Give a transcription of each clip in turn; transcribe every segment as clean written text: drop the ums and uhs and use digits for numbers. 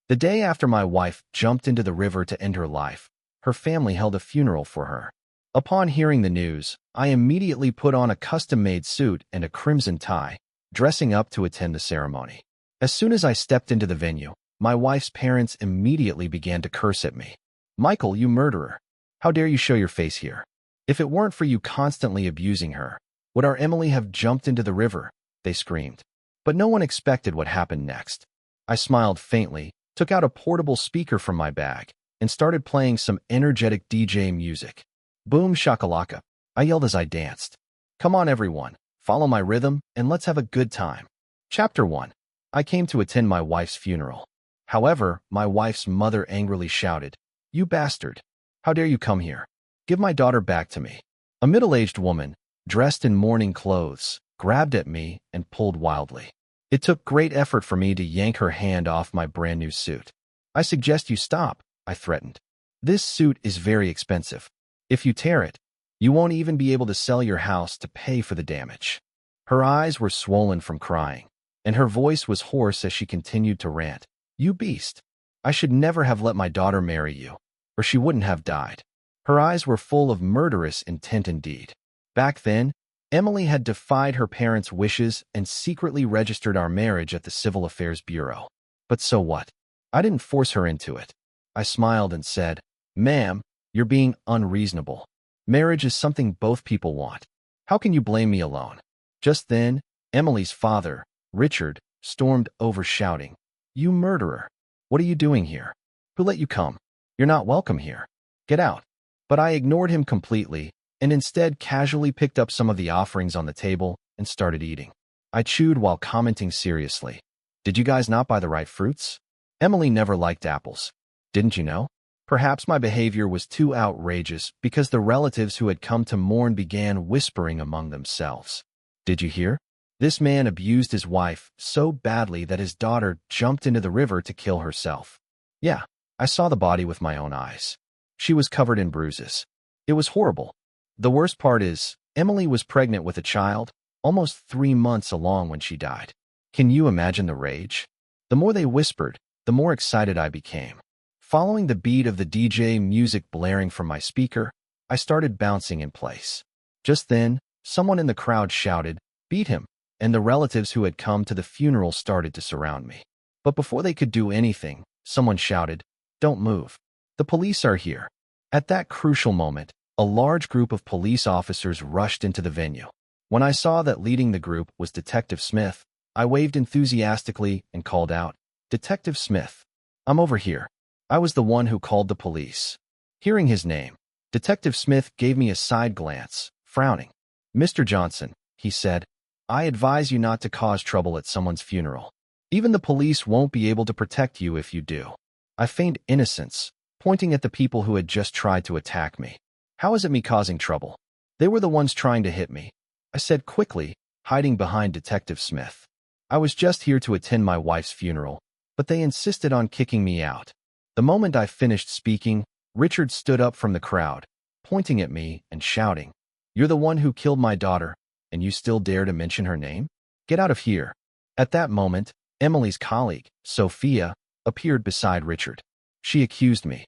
The day after my wife jumped into the river to end her life, her family held a funeral for her. Upon hearing the news, I immediately put on a custom-made suit and a crimson tie, dressing up to attend the ceremony. As soon as I stepped into the venue, my wife's parents immediately began to curse at me. "Michael, you murderer! How dare you show your face here? If it weren't for you constantly abusing her, would our Emily have jumped into the river?" they screamed. But no one expected what happened next. I smiled faintly, took out a portable speaker from my bag, and started playing some energetic DJ music. Boom shakalaka, I yelled as I danced. "Come on everyone, follow my rhythm, and let's have a good time." Chapter 1. I came to attend my wife's funeral. However, my wife's mother angrily shouted, "You bastard! How dare you come here? Give my daughter back to me." A middle-aged woman, dressed in mourning clothes, grabbed at me and pulled wildly. It took great effort for me to yank her hand off my brand new suit. "I suggest you stop," I threatened. "This suit is very expensive. If you tear it, you won't even be able to sell your house to pay for the damage." Her eyes were swollen from crying, and her voice was hoarse as she continued to rant. "You beast! I should never have let my daughter marry you, or she wouldn't have died." Her eyes were full of murderous intent indeed. Back then, Emily had defied her parents' wishes and secretly registered our marriage at the Civil Affairs Bureau. But so what? I didn't force her into it. I smiled and said, "Ma'am, you're being unreasonable. Marriage is something both people want. How can you blame me alone?" Just then, Emily's father, Richard, stormed over shouting, "You murderer! What are you doing here? Who let you come? You're not welcome here. Get out." But I ignored him completely and instead casually picked up some of the offerings on the table and started eating. I chewed while commenting seriously. "Did you guys not buy the right fruits? Emily never liked apples. Didn't you know?" Perhaps my behavior was too outrageous because the relatives who had come to mourn began whispering among themselves. "Did you hear? This man abused his wife so badly that his daughter jumped into the river to kill herself." "Yeah, I saw the body with my own eyes. She was covered in bruises. It was horrible. The worst part is, Emily was pregnant with a child, almost 3 months along when she died." Can you imagine the rage? The more they whispered, the more excited I became. Following the beat of the DJ music blaring from my speaker, I started bouncing in place. Just then, someone in the crowd shouted, "Beat him!" and the relatives who had come to the funeral started to surround me. But before they could do anything, someone shouted, "Don't move. The police are here." At that crucial moment, a large group of police officers rushed into the venue. When I saw that leading the group was Detective Smith, I waved enthusiastically and called out, "Detective Smith, I'm over here." I was the one who called the police. Hearing his name, Detective Smith gave me a side glance, frowning. "Mr. Johnson," he said, "I advise you not to cause trouble at someone's funeral. Even the police won't be able to protect you if you do." I feigned innocence, pointing at the people who had just tried to attack me. "How is it me causing trouble? They were the ones trying to hit me," I said quickly, hiding behind Detective Smith. "I was just here to attend my wife's funeral, but they insisted on kicking me out." The moment I finished speaking, Richard stood up from the crowd, pointing at me and shouting, "You're the one who killed my daughter, and you still dare to mention her name? Get out of here." At that moment, Emily's colleague, Sophia, appeared beside Richard. She accused me.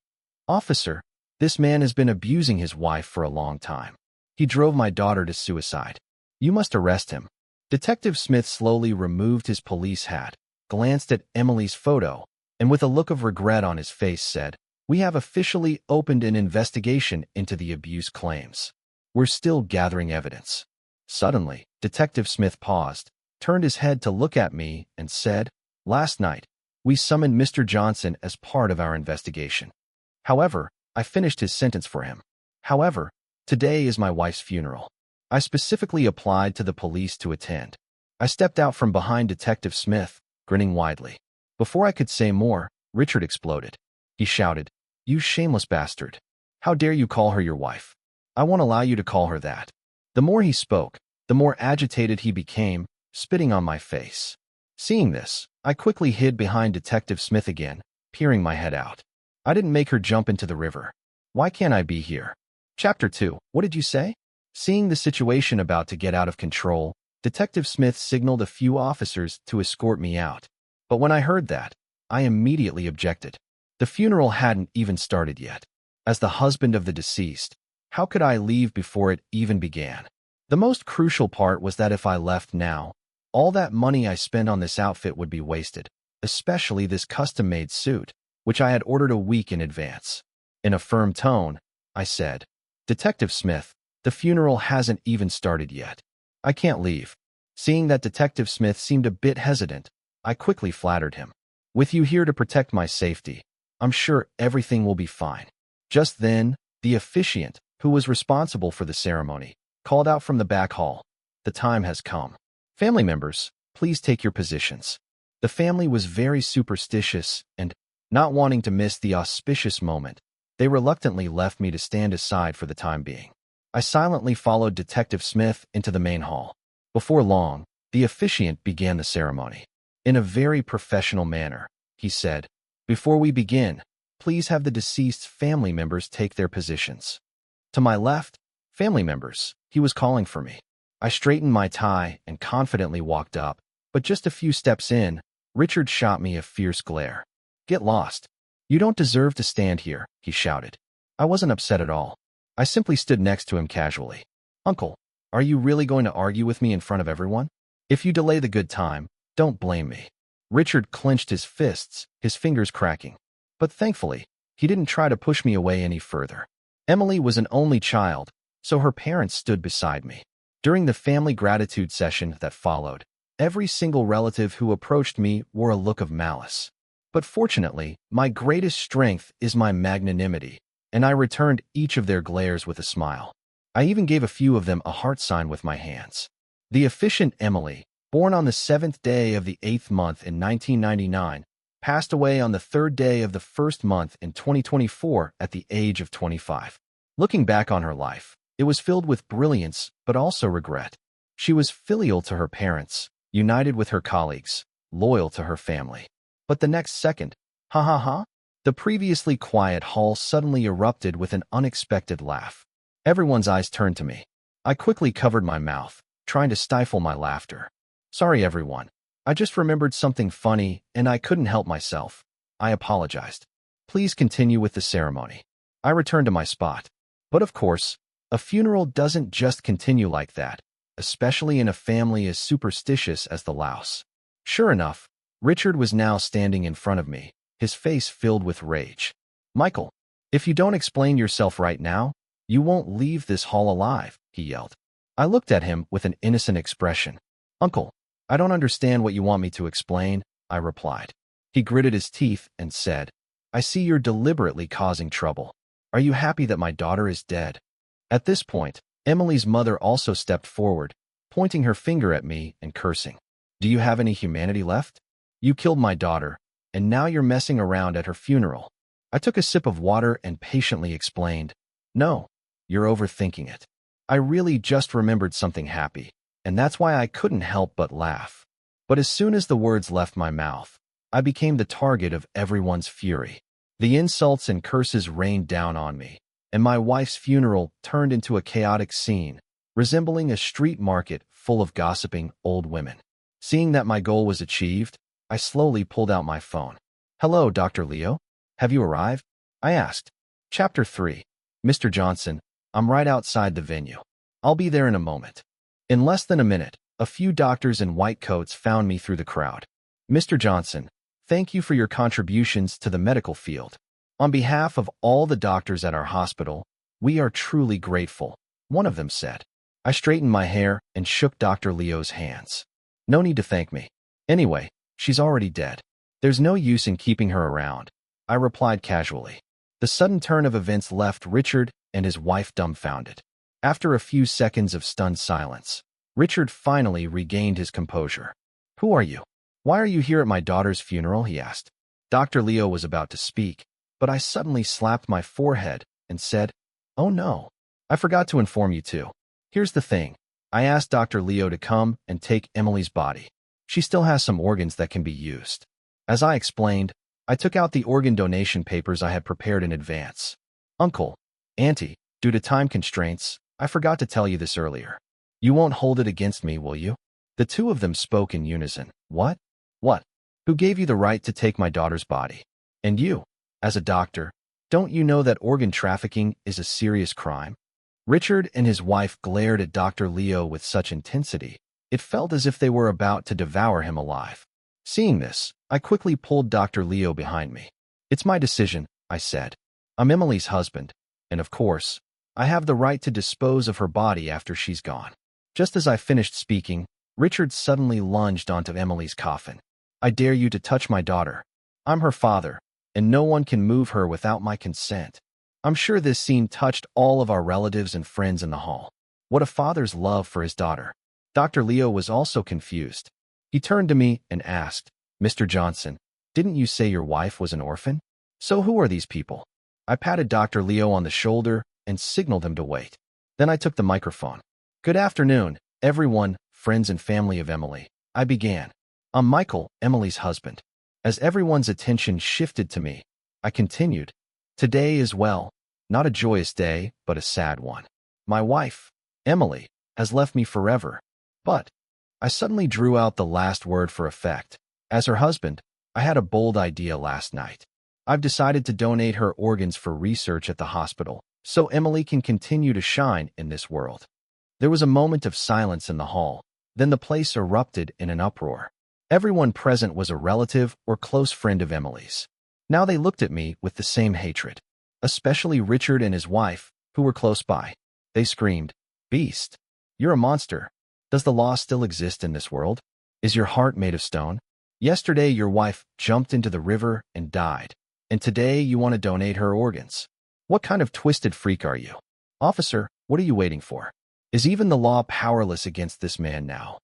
"Officer, this man has been abusing his wife for a long time. He drove my daughter to suicide. You must arrest him." Detective Smith slowly removed his police hat, glanced at Emily's photo, and with a look of regret on his face said, "We have officially opened an investigation into the abuse claims. We're still gathering evidence." Suddenly, Detective Smith paused, turned his head to look at me, and said, "Last night, we summoned Mr. Johnson as part of our investigation. However," I finished his sentence for him. "However, today is my wife's funeral. I specifically applied to the police to attend." I stepped out from behind Detective Smith, grinning widely. Before I could say more, Richard exploded. He shouted, "You shameless bastard. How dare you call her your wife? I won't allow you to call her that." The more he spoke, the more agitated he became, spitting on my face. Seeing this, I quickly hid behind Detective Smith again, peering my head out. "I didn't make her jump into the river. Why can't I be here?" Chapter 2. What did you say? Seeing the situation about to get out of control, Detective Smith signaled a few officers to escort me out. But when I heard that, I immediately objected. The funeral hadn't even started yet. As the husband of the deceased, how could I leave before it even began? The most crucial part was that if I left now, all that money I spent on this outfit would be wasted, especially this custom-made suit, which I had ordered a week in advance. In a firm tone, I said, "Detective Smith, the funeral hasn't even started yet. I can't leave." Seeing that Detective Smith seemed a bit hesitant, I quickly flattered him. "With you here to protect my safety, I'm sure everything will be fine." Just then, the officiant, who was responsible for the ceremony, called out from the back hall, "The time has come. Family members, please take your positions." The family was very superstitious and, not wanting to miss the auspicious moment, they reluctantly left me to stand aside for the time being. I silently followed Detective Smith into the main hall. Before long, the officiant began the ceremony. In a very professional manner, he said, "Before we begin, please have the deceased's family members take their positions." To my left, family members, he was calling for me. I straightened my tie and confidently walked up, but just a few steps in, Richard shot me a fierce glare. "Get lost. You don't deserve to stand here," he shouted. I wasn't upset at all. I simply stood next to him casually. "Uncle, are you really going to argue with me in front of everyone? If you delay the good time, don't blame me." Richard clenched his fists, his fingers cracking. But thankfully, he didn't try to push me away any further. Emily was an only child, so her parents stood beside me. During the family gratitude session that followed, every single relative who approached me wore a look of malice. But fortunately, my greatest strength is my magnanimity, and I returned each of their glares with a smile. I even gave a few of them a heart sign with my hands. The efficient Emily, born on the 7th day of the 8th month in 1999, passed away on the 3rd day of the 1st month in 2024 at the age of 25. Looking back on her life, it was filled with brilliance but also regret. She was filial to her parents, united with her colleagues, loyal to her family. But the next second, ha ha ha, the previously quiet hall suddenly erupted with an unexpected laugh. Everyone's eyes turned to me. I quickly covered my mouth, trying to stifle my laughter. "Sorry, everyone. I just remembered something funny, and I couldn't help myself." I apologized. "Please continue with the ceremony." I returned to my spot. But of course, a funeral doesn't just continue like that, especially in a family as superstitious as the Laos. Sure enough, Richard was now standing in front of me, his face filled with rage. "Michael, if you don't explain yourself right now, you won't leave this hall alive," he yelled. I looked at him with an innocent expression. "Uncle, I don't understand what you want me to explain," I replied. He gritted his teeth and said, "I see you're deliberately causing trouble. Are you happy that my daughter is dead?" At this point, Emily's mother also stepped forward, pointing her finger at me and cursing. "Do you have any humanity left? You killed my daughter, and now you're messing around at her funeral." I took a sip of water and patiently explained, "No, you're overthinking it. I really just remembered something happy, and that's why I couldn't help but laugh." But as soon as the words left my mouth, I became the target of everyone's fury. The insults and curses rained down on me, and my wife's funeral turned into a chaotic scene, resembling a street market full of gossiping old women. Seeing that my goal was achieved, I slowly pulled out my phone. "Hello, Dr. Leo. Have you arrived?" I asked. Chapter 3. Mr. Johnson, I'm right outside the venue. I'll be there in a moment. In less than a minute, a few doctors in white coats found me through the crowd. "Mr. Johnson, thank you for your contributions to the medical field. On behalf of all the doctors at our hospital, we are truly grateful," one of them said. I straightened my hair and shook Dr. Leo's hands. "No need to thank me. Anyway, she's already dead. There's no use in keeping her around," I replied casually. The sudden turn of events left Richard and his wife dumbfounded. After a few seconds of stunned silence, Richard finally regained his composure. "Who are you? Why are you here at my daughter's funeral?" he asked. Dr. Leo was about to speak, but I suddenly slapped my forehead and said, "Oh no, I forgot to inform you too. Here's the thing. I asked Dr. Leo to come and take Emily's body. She still has some organs that can be used." As I explained, I took out the organ donation papers I had prepared in advance. "Uncle, Auntie, due to time constraints, I forgot to tell you this earlier. You won't hold it against me, will you?" The two of them spoke in unison. "What? What? Who gave you the right to take my daughter's body? And you, as a doctor, don't you know that organ trafficking is a serious crime? Richard and his wife glared at Dr. Leo with such intensity, it felt as if they were about to devour him alive. Seeing this, I quickly pulled Dr. Leo behind me. It's my decision, I said. I'm Emily's husband, and of course, I have the right to dispose of her body after she's gone. Just as I finished speaking, Richard suddenly lunged onto Emily's coffin. I dare you to touch my daughter. I'm her father, and no one can move her without my consent. I'm sure this scene touched all of our relatives and friends in the hall. What a father's love for his daughter. Dr. Leo was also confused. He turned to me and asked, Mr. Johnson, didn't you say your wife was an orphan? So who are these people? I patted Dr. Leo on the shoulder and signaled him to wait. Then I took the microphone. Good afternoon, everyone, friends and family of Emily. I began. I'm Michael, Emily's husband. As everyone's attention shifted to me, I continued. Today is, well, not a joyous day, but a sad one. My wife, Emily, has left me forever. But I suddenly drew out the last word for effect. As her husband, I had a bold idea last night. I've decided to donate her organs for research at the hospital, so Emily can continue to shine in this world. There was a moment of silence in the hall. Then the place erupted in an uproar. Everyone present was a relative or close friend of Emily's. Now they looked at me with the same hatred. Especially Richard and his wife, who were close by. They screamed, Beast! You're a monster. Does the law still exist in this world? Is your heart made of stone? Yesterday your wife jumped into the river and died, and today you want to donate her organs. What kind of twisted freak are you? Officer, what are you waiting for? Is even the law powerless against this man now?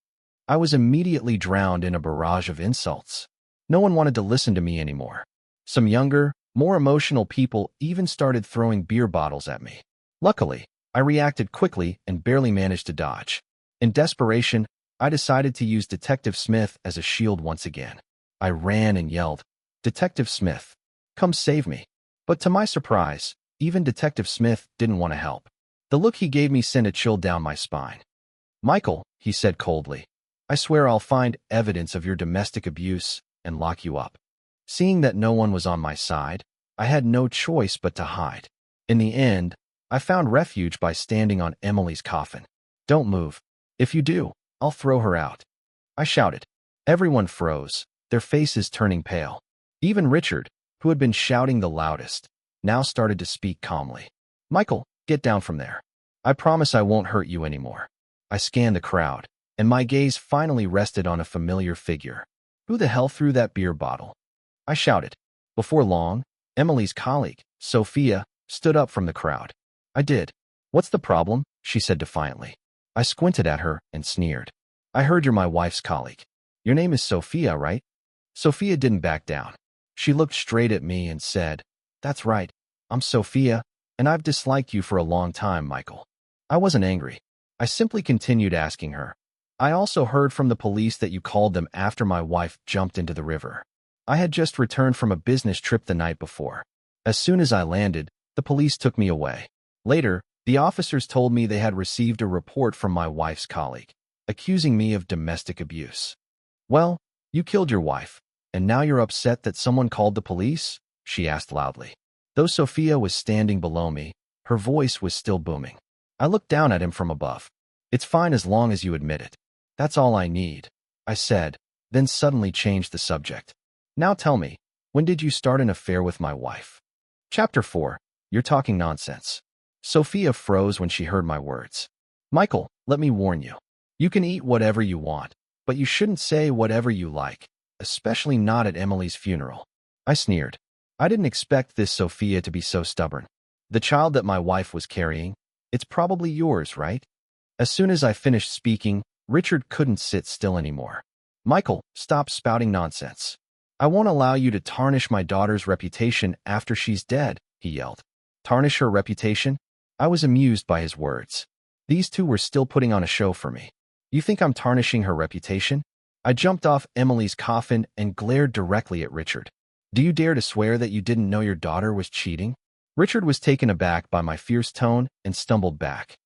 I was immediately drowned in a barrage of insults. No one wanted to listen to me anymore. Some younger, more emotional people even started throwing beer bottles at me. Luckily, I reacted quickly and barely managed to dodge. In desperation, I decided to use Detective Smith as a shield once again. I ran and yelled, Detective Smith, come save me. But to my surprise, even Detective Smith didn't want to help. The look he gave me sent a chill down my spine. Michael, he said coldly, I swear I'll find evidence of your domestic abuse and lock you up. Seeing that no one was on my side, I had no choice but to hide. In the end, I found refuge by standing on Emily's coffin. Don't move. If you do, I'll throw her out. I shouted. Everyone froze, their faces turning pale. Even Richard, who had been shouting the loudest, now started to speak calmly. Michael, get down from there. I promise I won't hurt you anymore. I scanned the crowd, and my gaze finally rested on a familiar figure. Who the hell threw that beer bottle? I shouted. Before long, Emily's colleague, Sophia, stood up from the crowd. I did. What's the problem? She said defiantly. I squinted at her and sneered. I heard you're my wife's colleague. Your name is Sophia, right? Sophia didn't back down. She looked straight at me and said, That's right. I'm Sophia, and I've disliked you for a long time, Michael. I wasn't angry. I simply continued asking her. I also heard from the police that you called them after my wife jumped into the river. I had just returned from a business trip the night before. As soon as I landed, the police took me away. Later, the officers told me they had received a report from my wife's colleague, accusing me of domestic abuse. Well, you killed your wife, and now you're upset that someone called the police? She asked loudly. Though Sophia was standing below me, her voice was still booming. I looked down at him from above. It's fine as long as you admit it. That's all I need, I said, then suddenly changed the subject. Now tell me, when did you start an affair with my wife? Chapter 4. You're talking nonsense. Sophia froze when she heard my words. Michael, let me warn you. You can eat whatever you want, but you shouldn't say whatever you like, especially not at Emily's funeral. I sneered. I didn't expect this Sophia to be so stubborn. The child that my wife was carrying, it's probably yours, right? As soon as I finished speaking, Richard couldn't sit still anymore. Michael, stop spouting nonsense. I won't allow you to tarnish my daughter's reputation after she's dead, he yelled. Tarnish her reputation? I was amused by his words. These two were still putting on a show for me. You think I'm tarnishing her reputation? I jumped off Emily's coffin and glared directly at Richard. Do you dare to swear that you didn't know your daughter was cheating? Richard was taken aback by my fierce tone and stumbled back.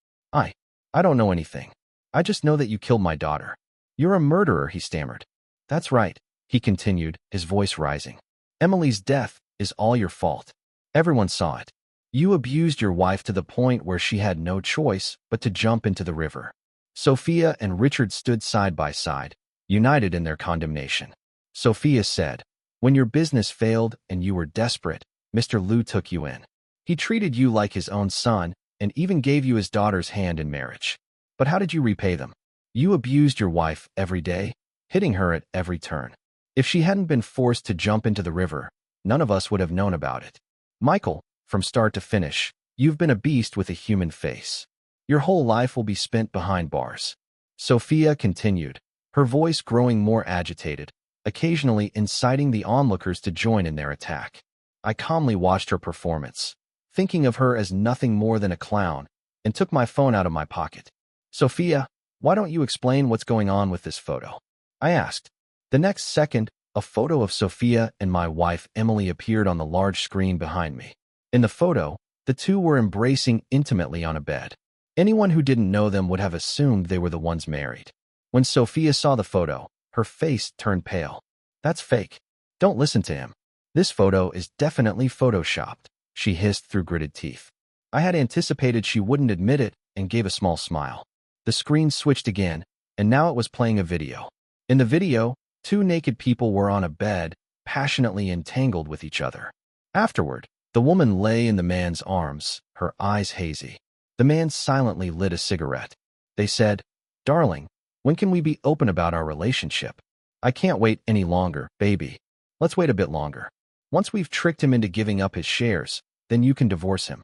I don't know anything. I just know that you killed my daughter. You're a murderer, he stammered. That's right. He continued, his voice rising. Emily's death is all your fault. Everyone saw it. You abused your wife to the point where she had no choice but to jump into the river. Sophia and Richard stood side by side, united in their condemnation. Sophia said, when your business failed and you were desperate, Mr. Liu took you in. He treated you like his own son and even gave you his daughter's hand in marriage. But how did you repay them? You abused your wife every day, hitting her at every turn. If she hadn't been forced to jump into the river, none of us would have known about it. Michael, from start to finish, you've been a beast with a human face. Your whole life will be spent behind bars. Sophia continued, her voice growing more agitated, occasionally inciting the onlookers to join in their attack. I calmly watched her performance, thinking of her as nothing more than a clown, and took my phone out of my pocket. Sophia, why don't you explain what's going on with this photo? I asked. The next second, a photo of Sophia and my wife Emily appeared on the large screen behind me. In the photo, the two were embracing intimately on a bed. Anyone who didn't know them would have assumed they were the ones married. When Sophia saw the photo, her face turned pale. That's fake. Don't listen to him. This photo is definitely photoshopped, she hissed through gritted teeth. I had anticipated she wouldn't admit it and gave a small smile. The screen switched again, and now it was playing a video. In the video, two naked people were on a bed, passionately entangled with each other. Afterward, the woman lay in the man's arms, her eyes hazy. The man silently lit a cigarette. They said, darling, when can we be open about our relationship? I can't wait any longer, baby. Let's wait a bit longer. Once we've tricked him into giving up his shares, then you can divorce him.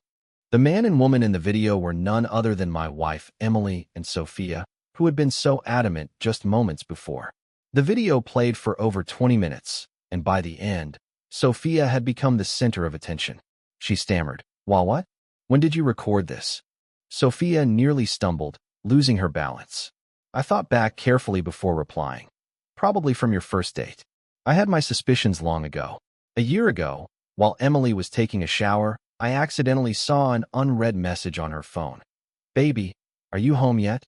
The man and woman in the video were none other than my wife, Emily, and Sophia, who had been so adamant just moments before. The video played for over 20 minutes, and by the end, Sophia had become the center of attention. She stammered, what? When did you record this? Sophia nearly stumbled, losing her balance. I thought back carefully before replying. Probably from your first date. I had my suspicions long ago. A year ago, while Emily was taking a shower, I accidentally saw an unread message on her phone. Baby, are you home yet?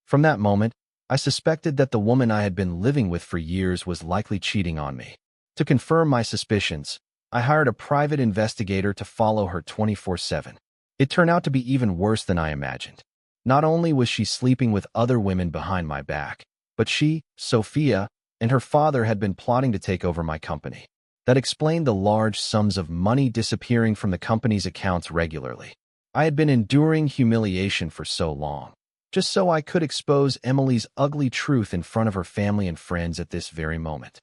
From that moment, I suspected that the woman I had been living with for years was likely cheating on me. To confirm my suspicions, I hired a private investigator to follow her 24/7. It turned out to be even worse than I imagined. Not only was she sleeping with other women behind my back, but she, Sophia, and her father had been plotting to take over my company. That explained the large sums of money disappearing from the company's accounts regularly. I had been enduring humiliation for so long, just so I could expose Emily's ugly truth in front of her family and friends at this very moment.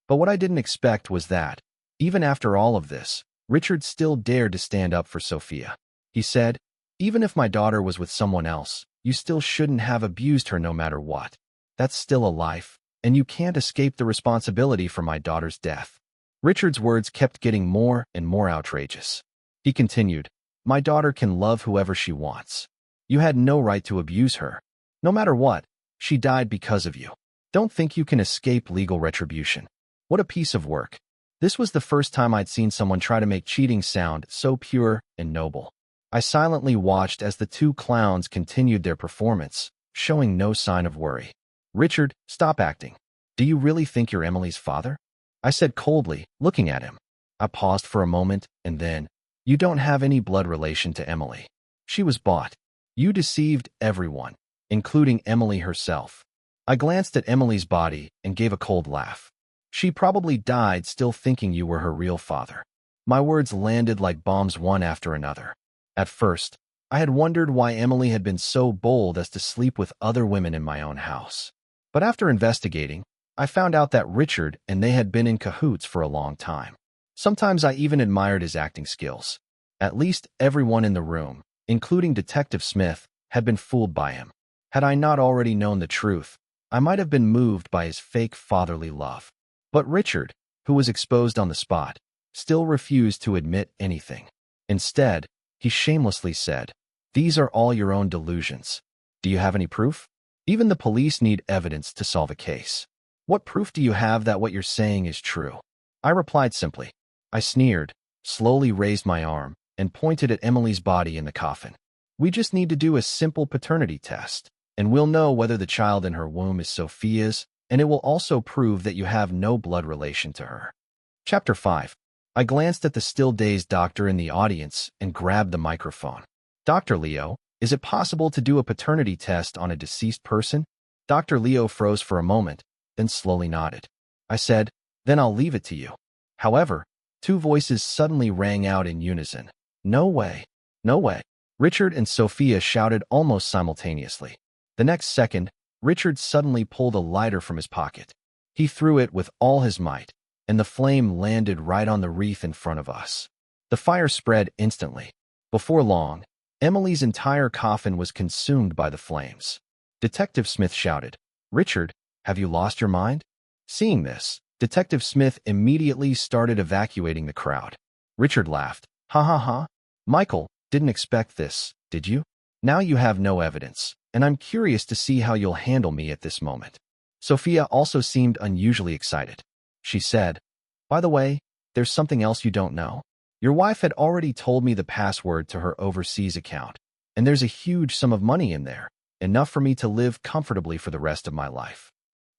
But what I didn't expect was that, even after all of this, Richard still dared to stand up for Sophia. He said, even if my daughter was with someone else, you still shouldn't have abused her no matter what. That's still a life, and you can't escape the responsibility for my daughter's death. Richard's words kept getting more and more outrageous. He continued, my daughter can love whoever she wants. You had no right to abuse her. No matter what, she died because of you. Don't think you can escape legal retribution. What a piece of work. This was the first time I'd seen someone try to make cheating sound so pure and noble. I silently watched as the two clowns continued their performance, showing no sign of worry. Richard, stop acting. Do you really think you're Emily's father? I said coldly, looking at him. I paused for a moment, and then, you don't have any blood relation to Emily. She was bought. You deceived everyone, including Emily herself. I glanced at Emily's body and gave a cold laugh. She probably died still thinking you were her real father. My words landed like bombs one after another. At first, I had wondered why Emily had been so bold as to sleep with other women in my own house. But after investigating, I found out that Richard and they had been in cahoots for a long time. Sometimes I even admired his acting skills. At least everyone in the room, including Detective Smith, had been fooled by him. Had I not already known the truth, I might have been moved by his fake fatherly love. But Richard, who was exposed on the spot, still refused to admit anything. Instead, he shamelessly said, these are all your own delusions. Do you have any proof? Even the police need evidence to solve a case. What proof do you have that what you're saying is true? I replied simply. I sneered, slowly raised my arm, and pointed at Emily's body in the coffin. We just need to do a simple paternity test, and we'll know whether the child in her womb is Sophia's and it will also prove that you have no blood relation to her. Chapter 5. I glanced at the still-dazed doctor in the audience and grabbed the microphone. Dr. Leo, is it possible to do a paternity test on a deceased person? Dr. Leo froze for a moment, then slowly nodded. I said, then I'll leave it to you. However, two voices suddenly rang out in unison. No way. No way. Richard and Sophia shouted almost simultaneously. The next second, Richard suddenly pulled a lighter from his pocket. He threw it with all his might, and the flame landed right on the wreath in front of us. The fire spread instantly. Before long, Emily's entire coffin was consumed by the flames. Detective Smith shouted, Richard, have you lost your mind? Seeing this, Detective Smith immediately started evacuating the crowd. Richard laughed. Ha ha ha. Michael, didn't expect this, did you? Now you have no evidence, and I'm curious to see how you'll handle me at this moment. Sophia also seemed unusually excited. She said, by the way, there's something else you don't know. Your wife had already told me the password to her overseas account, and there's a huge sum of money in there, enough for me to live comfortably for the rest of my life.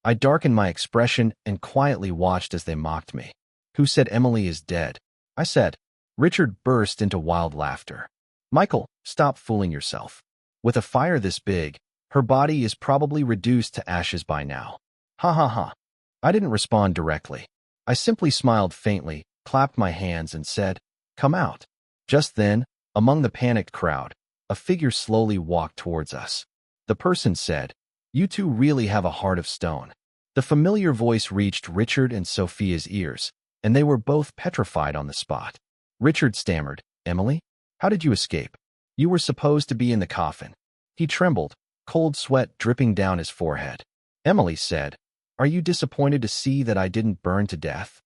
I darkened my expression and quietly watched as they mocked me. Who said Emily is dead? I said. Richard burst into wild laughter. Michael, stop fooling yourself. With a fire this big, her body is probably reduced to ashes by now. Ha ha ha. I didn't respond directly. I simply smiled faintly, clapped my hands, and said, come out. Just then, among the panicked crowd, a figure slowly walked towards us. The person said, you two really have a heart of stone. The familiar voice reached Richard and Sophia's ears, and they were both petrified on the spot. Richard stammered, Emily? How did you escape? You were supposed to be in the coffin. He trembled, cold sweat dripping down his forehead. Emily said, are you disappointed to see that I didn't burn to death?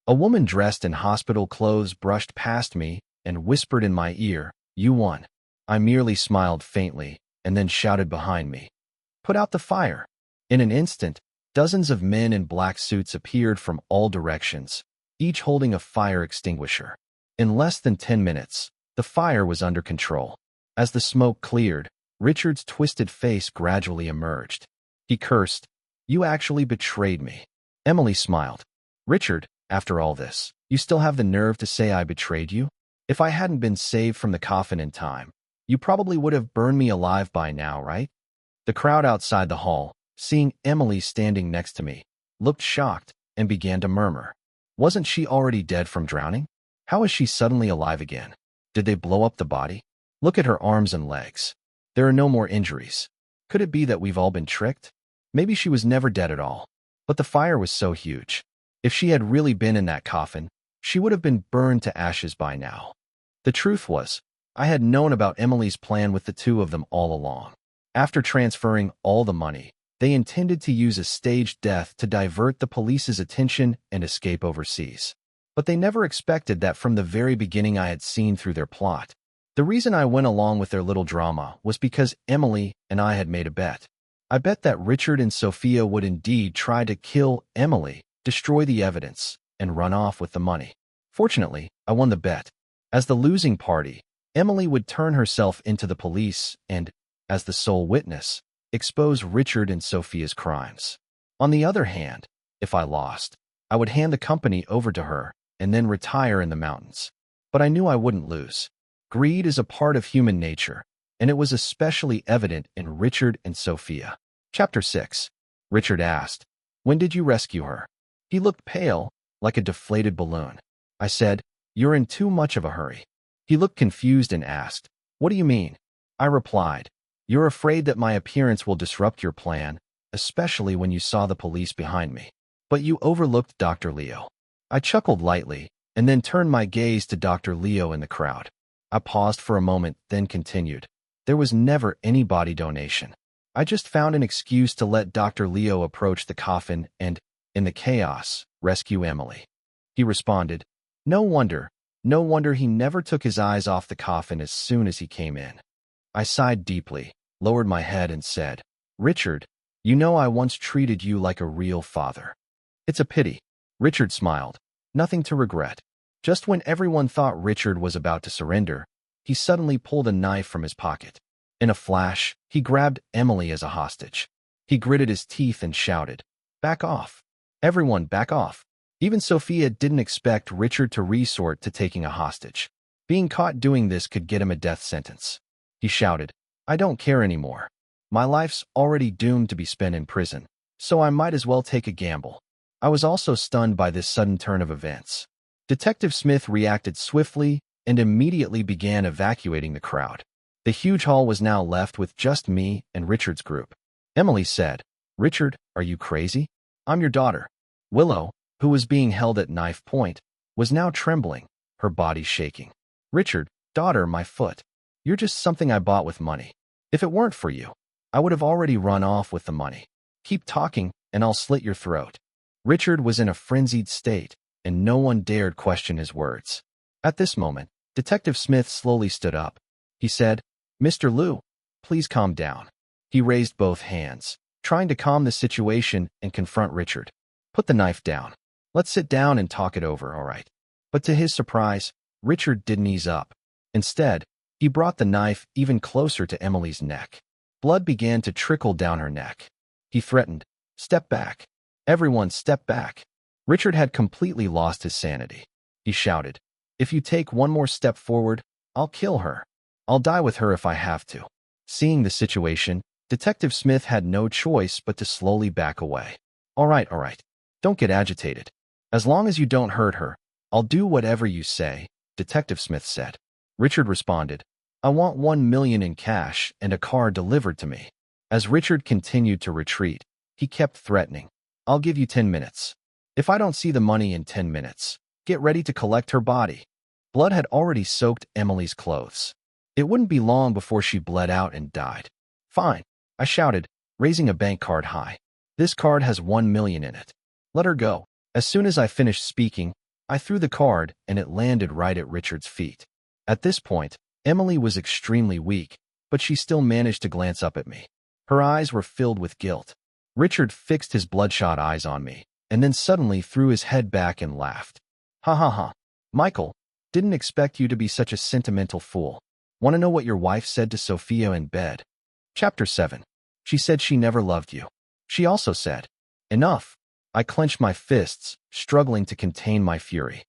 A woman dressed in hospital clothes brushed past me and whispered in my ear, you won. I merely smiled faintly and then shouted behind me, put out the fire. In an instant, dozens of men in black suits appeared from all directions, each holding a fire extinguisher. In less than 10 minutes, the fire was under control. As the smoke cleared, Richard's twisted face gradually emerged. He cursed, you actually betrayed me. Emily smiled. Richard, after all this, you still have the nerve to say I betrayed you? If I hadn't been saved from the coffin in time, you probably would have burned me alive by now, right? The crowd outside the hall, seeing Emily standing next to me, looked shocked and began to murmur. Wasn't she already dead from drowning? How is she suddenly alive again? Did they blow up the body? Look at her arms and legs. There are no more injuries. Could it be that we've all been tricked? Maybe she was never dead at all. But the fire was so huge. If she had really been in that coffin, she would have been burned to ashes by now. The truth was, I had known about Emily's plan with the two of them all along. After transferring all the money, they intended to use a staged death to divert the police's attention and escape overseas. But they never expected that from the very beginning I had seen through their plot. The reason I went along with their little drama was because Emily and I had made a bet. I bet that Richard and Sophia would indeed try to kill Emily, destroy the evidence, and run off with the money. Fortunately, I won the bet. As the losing party, Emily would turn herself into the police and, as the sole witness, expose Richard and Sophia's crimes. On the other hand, if I lost, I would hand the company over to her and then retire in the mountains. But I knew I wouldn't lose. Greed is a part of human nature, and it was especially evident in Richard and Sophia. Chapter 6. Richard asked, when did you rescue her? He looked pale, like a deflated balloon. I said, you're in too much of a hurry. He looked confused and asked, what do you mean? I replied, you're afraid that my appearance will disrupt your plan, especially when you saw the police behind me. But you overlooked Dr. Leo. I chuckled lightly, and then turned my gaze to Dr. Leo in the crowd. I paused for a moment, then continued. There was never any body donation. I just found an excuse to let Dr. Leo approach the coffin and, in the chaos, rescue Emily. He responded, no wonder he never took his eyes off the coffin as soon as he came in. I sighed deeply, lowered my head, and said, Richard, you know I once treated you like a real father. It's a pity. Richard smiled. Nothing to regret. Just when everyone thought Richard was about to surrender, he suddenly pulled a knife from his pocket. In a flash, he grabbed Emily as a hostage. He gritted his teeth and shouted, Back off. Everyone, back off. Even Sophia didn't expect Richard to resort to taking a hostage. Being caught doing this could get him a death sentence. He shouted, I don't care anymore. My life's already doomed to be spent in prison, so I might as well take a gamble. I was also stunned by this sudden turn of events. Detective Smith reacted swiftly and immediately began evacuating the crowd. The huge hall was now left with just me and Richard's group. Emily said, Richard, are you crazy? I'm your daughter. Willow, who was being held at knife point, was now trembling, her body shaking. Richard, daughter, my foot. You're just something I bought with money. If it weren't for you, I would have already run off with the money. Keep talking, and I'll slit your throat. Richard was in a frenzied state, and no one dared question his words. At this moment, Detective Smith slowly stood up. He said, Mr. Liu, please calm down. He raised both hands, trying to calm the situation and confront Richard. Put the knife down. Let's sit down and talk it over, all right? But to his surprise, Richard didn't ease up. Instead, he brought the knife even closer to Emily's neck. Blood began to trickle down her neck. He threatened, Step back. Everyone step back. Richard had completely lost his sanity. He shouted, If you take one more step forward, I'll kill her. I'll die with her if I have to. Seeing the situation, Detective Smith had no choice but to slowly back away. All right. Don't get agitated. As long as you don't hurt her, I'll do whatever you say, Detective Smith said. Richard responded, I want $1 million in cash and a car delivered to me. As Richard continued to retreat, he kept threatening, I'll give you 10 minutes. If I don't see the money in 10 minutes, get ready to collect her body. Blood had already soaked Emily's clothes. It wouldn't be long before she bled out and died. Fine, I shouted, raising a bank card high. This card has $1 million in it. Let her go. As soon as I finished speaking, I threw the card and it landed right at Richard's feet. At this point, Emily was extremely weak, but she still managed to glance up at me. Her eyes were filled with guilt. Richard fixed his bloodshot eyes on me, and then suddenly threw his head back and laughed. Ha ha ha. Michael, didn't expect you to be such a sentimental fool. Want to know what your wife said to Sophia in bed? Chapter 7. She said she never loved you. She also said, Enough. I clenched my fists, struggling to contain my fury.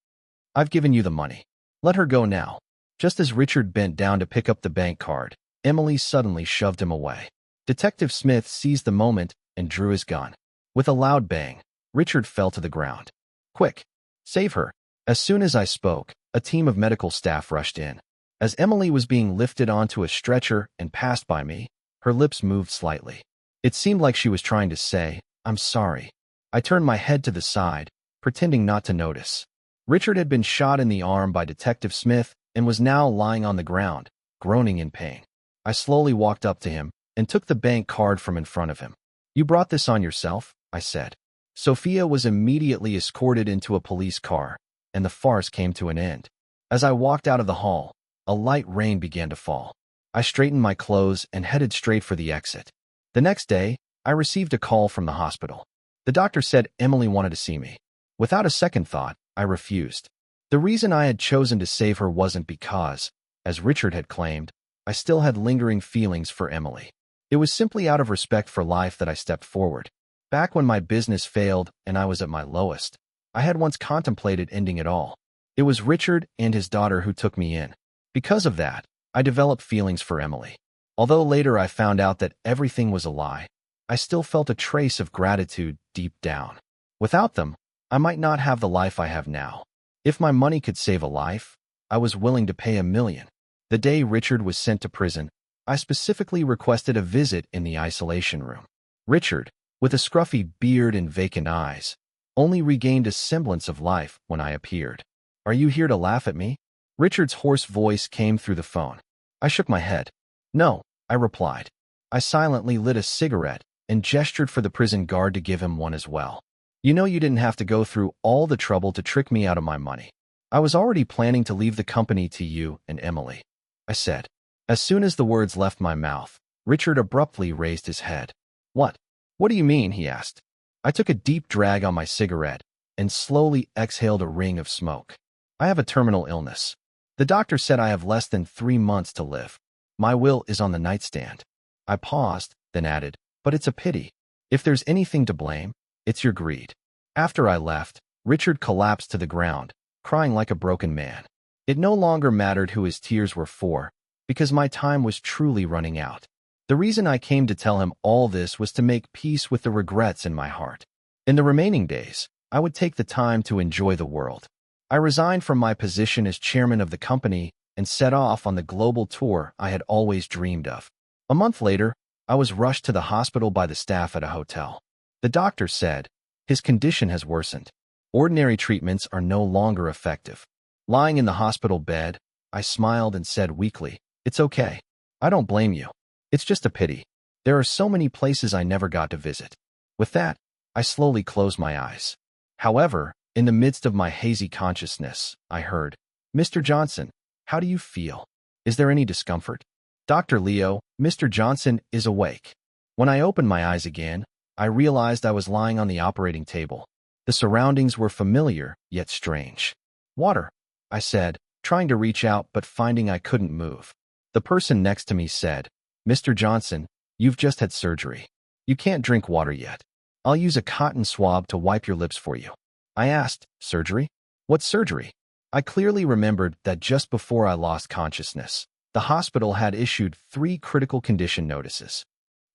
I've given you the money. Let her go now. Just as Richard bent down to pick up the bank card, Emily suddenly shoved him away. Detective Smith seized the moment and drew his gun. With a loud bang, Richard fell to the ground. Quick! Save her! As soon as I spoke, a team of medical staff rushed in. As Emily was being lifted onto a stretcher and passed by me, her lips moved slightly. It seemed like she was trying to say, I'm sorry. I turned my head to the side, pretending not to notice. Richard had been shot in the arm by Detective Smith and was now lying on the ground, groaning in pain. I slowly walked up to him and took the bank card from in front of him. You brought this on yourself, I said. Sophia was immediately escorted into a police car, and the farce came to an end. As I walked out of the hall, a light rain began to fall. I straightened my clothes and headed straight for the exit. The next day, I received a call from the hospital. The doctor said Emily wanted to see me. Without a second thought, I refused. The reason I had chosen to save her wasn't because, as Richard had claimed, I still had lingering feelings for Emily. It was simply out of respect for life that I stepped forward. Back when my business failed and I was at my lowest, I had once contemplated ending it all. It was Richard and his daughter who took me in. Because of that, I developed feelings for Emily. Although later I found out that everything was a lie, I still felt a trace of gratitude deep down. Without them, I might not have the life I have now. If my money could save a life, I was willing to pay $1 million. The day Richard was sent to prison, I specifically requested a visit in the isolation room. Richard, with a scruffy beard and vacant eyes, only regained a semblance of life when I appeared. Are you here to laugh at me? Richard's hoarse voice came through the phone. I shook my head. No, I replied. I silently lit a cigarette and gestured for the prison guard to give him one as well. You know you didn't have to go through all the trouble to trick me out of my money. I was already planning to leave the company to you and Emily, I said. As soon as the words left my mouth, Richard abruptly raised his head. What? What do you mean? He asked. I took a deep drag on my cigarette and slowly exhaled a ring of smoke. I have a terminal illness. The doctor said I have less than 3 months to live. My will is on the nightstand. I paused, then added, but it's a pity. If there's anything to blame, It's your greed. After I left, Richard collapsed to the ground, crying like a broken man. It no longer mattered who his tears were for, because my time was truly running out. The reason I came to tell him all this was to make peace with the regrets in my heart. In the remaining days, I would take the time to enjoy the world. I resigned from my position as chairman of the company and set off on the global tour I had always dreamed of. A month later, I was rushed to the hospital by the staff at a hotel. The doctor said, "His condition has worsened. Ordinary treatments are no longer effective." Lying in the hospital bed, I smiled and said weakly, "It's okay. I don't blame you. It's just a pity. There are so many places I never got to visit." With that, I slowly closed my eyes. However, in the midst of my hazy consciousness, I heard, "Mr. Johnson, how do you feel? Is there any discomfort?" "Dr. Leo, Mr. Johnson is awake." When I opened my eyes again, I realized I was lying on the operating table. The surroundings were familiar, yet strange. "Water," I said, trying to reach out but finding I couldn't move. The person next to me said, "Mr. Johnson, you've just had surgery. You can't drink water yet. I'll use a cotton swab to wipe your lips for you." I asked, "Surgery? What surgery?" I clearly remembered that just before I lost consciousness, the hospital had issued 3 critical condition notices.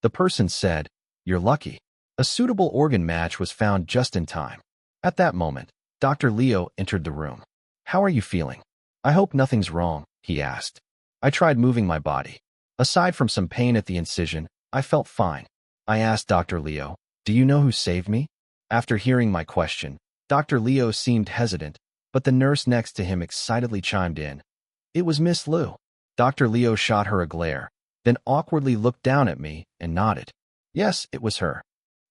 The person said, "You're lucky. A suitable organ match was found just in time." At that moment, Dr. Leo entered the room. "How are you feeling?" "I hope nothing's wrong," he asked. I tried moving my body. Aside from some pain at the incision, I felt fine. I asked Dr. Leo, "Do you know who saved me?" After hearing my question, Dr. Leo seemed hesitant, but the nurse next to him excitedly chimed in. "It was Miss Liu." Dr. Leo shot her a glare, then awkwardly looked down at me and nodded. "Yes, it was her."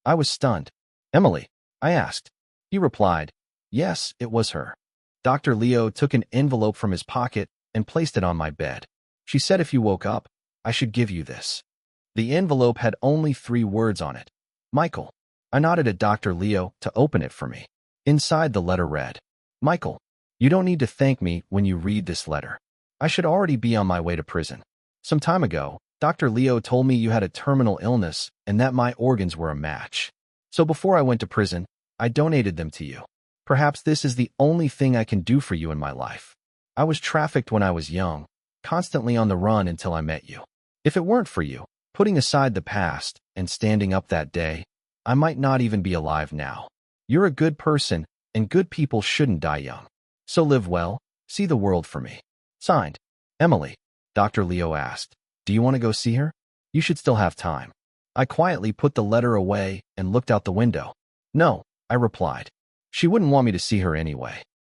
I was stunned. "Emily?" I asked. He replied, "Yes, it was her." Dr. Leo took an envelope from his pocket and placed it on my bed. "She said if you woke up, I should give you this." The envelope had only 3 words on it. "Michael." I nodded at Dr. Leo to open it for me. Inside the letter read, "Michael, you don't need to thank me when you read this letter. I should already be on my way to prison. Some time ago, Dr. Leo told me you had a terminal illness and that my organs were a match. So before I went to prison, I donated them to you. Perhaps this is the only thing I can do for you in my life. I was trafficked when I was young, constantly on the run until I met you. If it weren't for you, putting aside the past and standing up that day, I might not even be alive now. You're a good person, and good people shouldn't die young. So live well, see the world for me." Signed, Emily. Dr. Leo asked, "Do you want to go see her? You should still have time." I quietly put the letter away and looked out the window. "No," I replied. "She wouldn't want me to see her anyway."